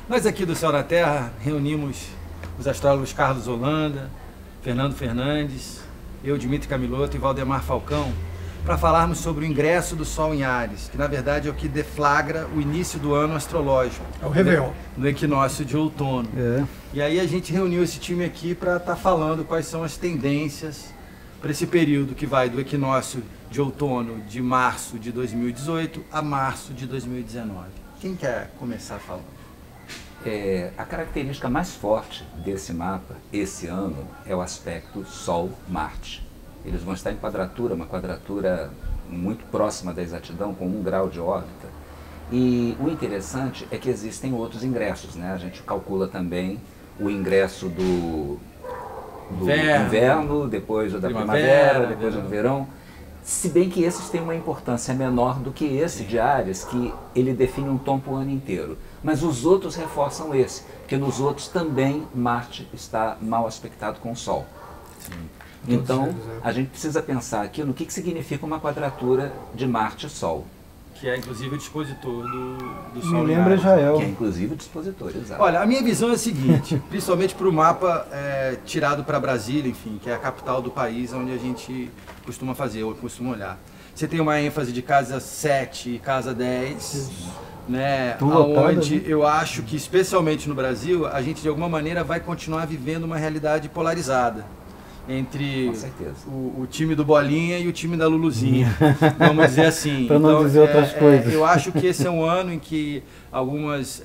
Nós aqui do Céu na Terra reunimos os astrólogos Carlos Holanda, Fernando Fernandes, eu, Dmitry Camiloto e Valdemar Falcão, para falarmos sobre o ingresso do Sol em Áries, que na verdade é o que deflagra o início do ano astrológico. É o Réveillon. No equinócio de outono. E aí a gente reuniu esse time aqui para estar falando quais são as tendências para esse período que vai do equinócio de outono de março de 2018 a março de 2019. Quem quer começar falando? A característica mais forte desse mapa, esse ano, é o aspecto Sol-Marte. Eles vão estar em quadratura, uma quadratura muito próxima da exatidão, com 1 grau de órbita. E o interessante é que existem outros ingressos, né? A gente calcula também o ingresso do inverno, depois o da primavera, depois o do verão. Se bem que esses têm uma importância menor do que esse de Áries, que ele define um tom para o ano inteiro. Mas os outros reforçam esse, porque nos outros também Marte está mal aspectado com o Sol. Sim. Então, a gente precisa pensar aqui no que significa uma quadratura de Marte e Sol. Que é inclusive o dispositor do Sol. Me lembra Israel. Que é inclusive o dispositor, exato. Olha, a minha visão é a seguinte, principalmente para o mapa tirado para Brasília, enfim, que é a capital do país, onde a gente costuma fazer, ou costuma olhar. Você tem uma ênfase de casa 7 e casa 10, né, onde eu acho que, especialmente no Brasil, a gente de alguma maneira vai continuar vivendo uma realidade polarizada entre o time do Bolinha e o time da Luluzinha, vamos dizer assim. Para não dizer outras coisas. Eu acho que esse é um ano em que algumas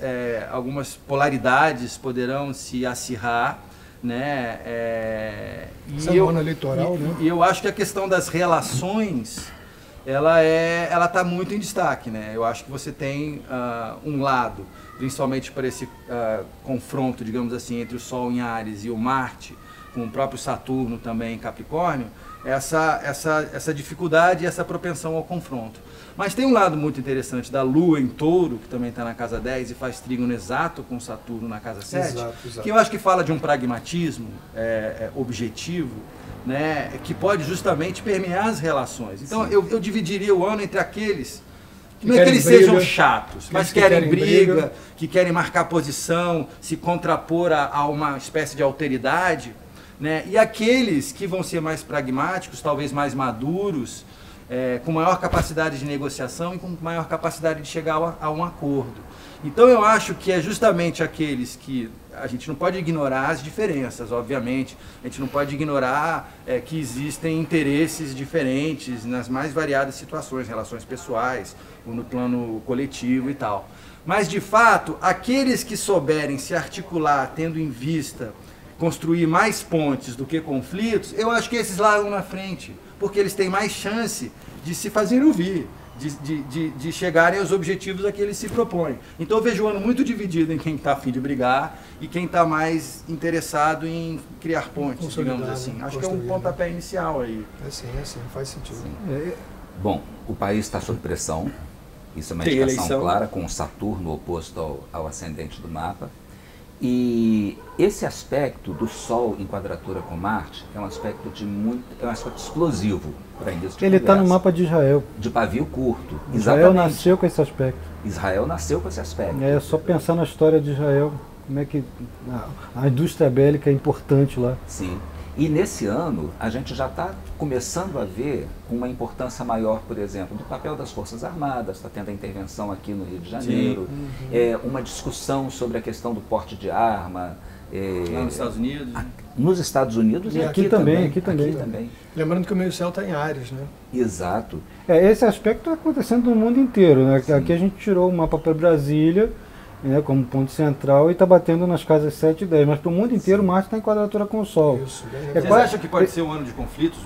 polaridades poderão se acirrar, né? Esse é um ano eleitoral, né? E eu acho que a questão das relações, ela está muito em destaque, né? Eu acho que você tem um lado, principalmente para esse confronto, digamos assim, entre o Sol em Áries e o Marte, com o próprio Saturno também em Capricórnio, essa dificuldade e essa propensão ao confronto. Mas tem um lado muito interessante da Lua em Touro, que também está na casa 10 e faz trígono exato com Saturno na casa 7, exato. Que eu acho que fala de um pragmatismo objetivo, né, que pode justamente permear as relações. Então eu dividiria o ano entre aqueles que não é que eles sejam chatos, mas querem briga, que querem marcar posição, se contrapor a uma espécie de alteridade, né? E aqueles que vão ser mais pragmáticos, talvez mais maduros, com maior capacidade de negociação e com maior capacidade de chegar a um acordo. Então eu acho que é justamente aqueles que a gente não pode ignorar as diferenças, obviamente, a gente não pode ignorar que existem interesses diferentes nas mais variadas situações, relações pessoais, ou no plano coletivo e tal. Mas, de fato, aqueles que souberem se articular, tendo em vista construir mais pontes do que conflitos, eu acho que esses largam na frente, porque eles têm mais chance de se fazer ouvir, de chegarem aos objetivos a que eles se propõem. Então eu vejo o ano muito dividido em quem está a fim de brigar e quem está mais interessado em criar pontes, digamos assim. Acho que é um pontapé inicial aí. É sim, faz sentido. Bom, o país está sob pressão, isso é uma indicação clara, com Saturno oposto ao ascendente do mapa. E esse aspecto do Sol em quadratura com Marte é um aspecto explosivo para início de Ele está no mapa de Israel. De pavio curto. Israel nasceu com esse aspecto. Israel nasceu com esse aspecto. É só pensar na história de Israel, como é que a indústria bélica é importante lá. Sim. E nesse ano, a gente já está começando a ver uma importância maior, por exemplo, do papel das Forças Armadas, está tendo a intervenção aqui no Rio de Janeiro, uma discussão sobre a questão do porte de arma. Lá nos Estados Unidos. Nos Estados Unidos e aqui também. Aqui também. Lembrando que o meio-céu está em Áries, né? Exato. Esse aspecto está acontecendo no mundo inteiro, né? Aqui a gente tirou o mapa para Brasília, né, como ponto central, e está batendo nas casas 7 e 10, mas para o mundo inteiro Marte está em quadratura com o Sol. Isso, Vocês acham que pode ser um ano de conflitos?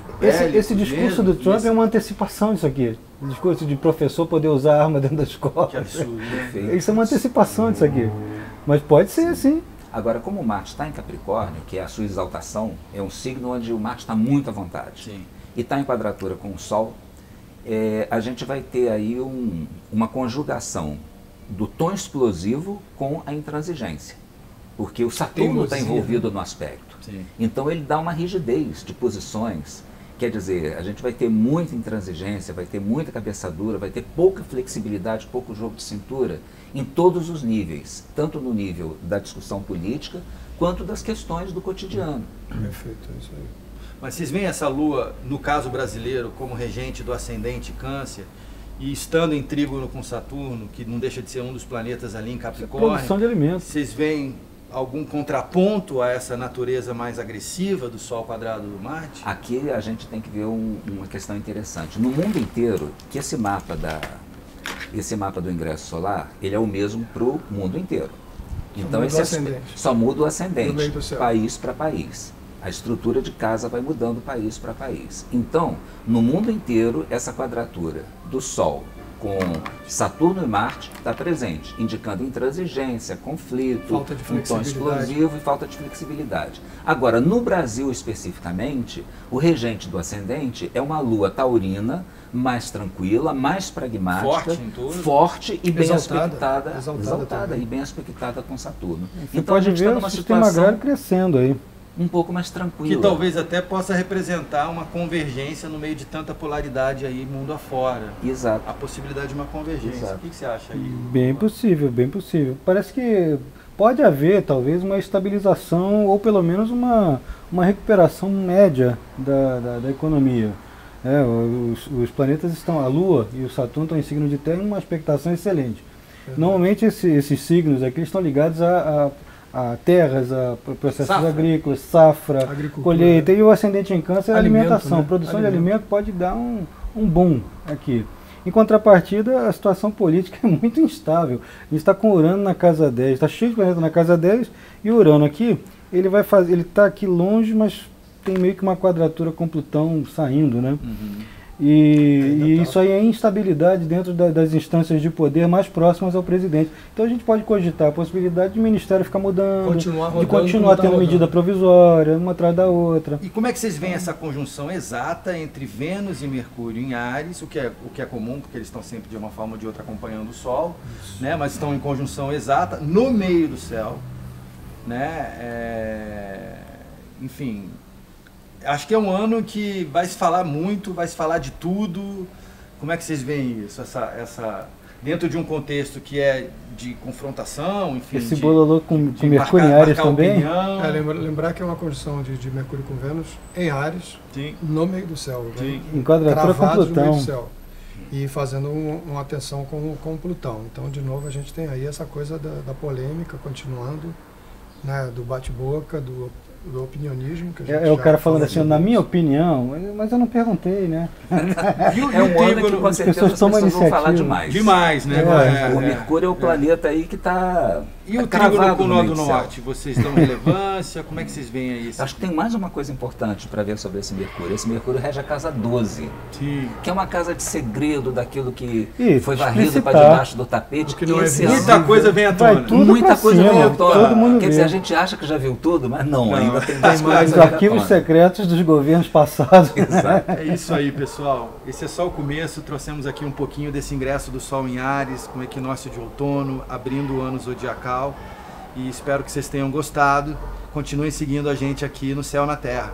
Esse discurso do Trump é uma antecipação disso aqui. O discurso de professor poder usar arma dentro da escola. Que absurdo, né? Isso é uma antecipação disso aqui. Mas pode ser, sim. Agora, como o Marte está em Capricórnio, que é a sua exaltação, é um signo onde o Marte está muito à vontade. Sim. E está em quadratura com o Sol, a gente vai ter aí uma conjugação do tom explosivo com a intransigência, porque o Saturno está envolvido no aspecto. Sim. Então ele dá uma rigidez de posições Quer dizer, a gente vai ter muita intransigência, vai ter muita cabeçadura, vai ter pouca flexibilidade, pouco jogo de cintura em todos os níveis, tanto no nível da discussão política quanto das questões do cotidiano. Perfeito, é isso aí. Mas vocês veem essa Lua, no caso brasileiro, como regente do ascendente Câncer, e estando em trígono com Saturno, que não deixa de ser um dos planetas ali em Capricórnio, produção de alimentos. Vocês veem algum contraponto a essa natureza mais agressiva do Sol quadrado do Marte? Aqui a gente tem que ver uma questão interessante. No mundo inteiro, que esse mapa do ingresso solar, ele é o mesmo para o mundo inteiro. Então só muda o ascendente, país para país. A estrutura de casa vai mudando país para país. Então, no mundo inteiro, essa quadratura do Sol com Saturno e Marte está presente, indicando intransigência, conflito, um tom explosivo e falta de flexibilidade. Agora, no Brasil especificamente, o regente do ascendente é uma Lua taurina, mais tranquila, mais pragmática, forte e bem aspectada, exaltada e bem aspectada com Saturno. Então a gente está numa situação agrário crescendo aí, um pouco mais tranquila. Que talvez até possa representar uma convergência no meio de tanta polaridade aí mundo afora. Exato. A possibilidade de uma convergência. Exato. O que você acha aí? Bem possível, bem possível. Parece que pode haver talvez uma estabilização ou pelo menos uma recuperação média da economia. Os planetas estão, a Lua e o Saturno estão em signo de Terra em uma expectação excelente. Normalmente esses signos aqui estão ligados a terras, a processos agrícolas, safra, colheita, e o ascendente em Câncer é alimentação. Né? Produção de alimento pode dar um boom aqui. Em contrapartida, a situação política é muito instável. A gente está com Urano na casa 10, está cheio de planeta na casa 10, e o Urano aqui, ele está aqui longe, mas tem meio que uma quadratura com Plutão saindo, né? E isso aí é instabilidade dentro das instâncias de poder mais próximas ao presidente. Então a gente pode cogitar a possibilidade de o ministério ficar mudando, de continuar tendo medida provisória, uma atrás da outra. E como é que vocês veem essa conjunção exata entre Vênus e Mercúrio em Áries, o que é comum, porque eles estão sempre de uma forma ou de outra acompanhando o Sol, né? Mas estão em conjunção exata no meio do céu, né? Enfim, acho que é um ano que vai se falar muito, vai se falar de tudo. Como é que vocês veem isso? Dentro de um contexto que é de confrontação, enfim. Esse bololô com Mercúrio em Áries também? Lembrar que é uma condição de Mercúrio com Vênus em Áries, sim, no meio do céu. Sim. Em quadratura com Plutão. No meio do céu. E fazendo uma tensão com Plutão. Então, de novo, a gente tem aí essa coisa da polêmica continuando, né, do bate-boca, do opinionismo. Que a gente o cara falando assim, na minha opinião, mas eu não perguntei, né? É um ano que com certeza as pessoas vão falar demais. Demais, né? O Mercúrio é o planeta aí que está E o trígono com o nó do norte, vocês dão relevância? Como é que vocês veem aí? Acho que tem mais uma coisa importante para ver sobre esse Mercúrio. Esse Mercúrio rege a casa 12, sim, que é uma casa de segredo, daquilo que foi varrido explicitar para debaixo do tapete. Que não muita coisa vem à tona. Muita coisa vem à tona. Quer dizer, vê. a gente acha que já viu tudo, mas não, ainda tem mais os arquivos secretos dos governos passados. Exato. É isso aí, pessoal. Esse é só o começo. Trouxemos aqui um pouquinho desse ingresso do Sol em Áries, com o equinócio de outono, abrindo o ano zodiacal. E espero que vocês tenham gostado. Continuem seguindo a gente aqui no Céu na Terra.